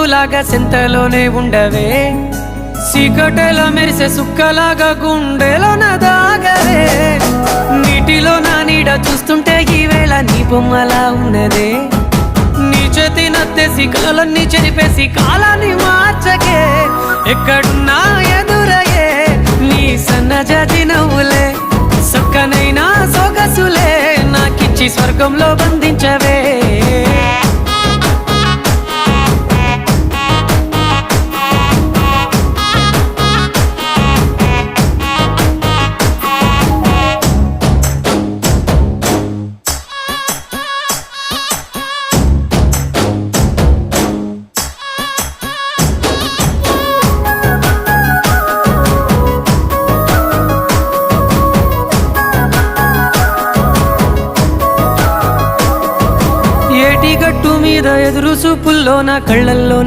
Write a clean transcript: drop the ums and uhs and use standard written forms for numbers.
పువ్వులాగా సెంతలోనే ఉండవే, చీకటెల మెరిసే సుక్కలాగా గుండెలోన దాగవే, నీటిలో నా నీడ చూస్తుంటే ఈవేళ నీ బొమ్మలా ఉన్నదే, నీ చేతి నత్తేసి కలలన్నీ చెరిపేసి కాలాన్ని మార్చకే, ఎక్కడున్నా ఎదురయ్యే నీ సన్నజాతి నవ్వులే, సక్కనైనా సొగసులే నాకిచ్చి స్వర్గంలో బంధించవే. ఏటి గట్టు మీద ఎదురు చూపుల్లో నా కళ్ళల్లో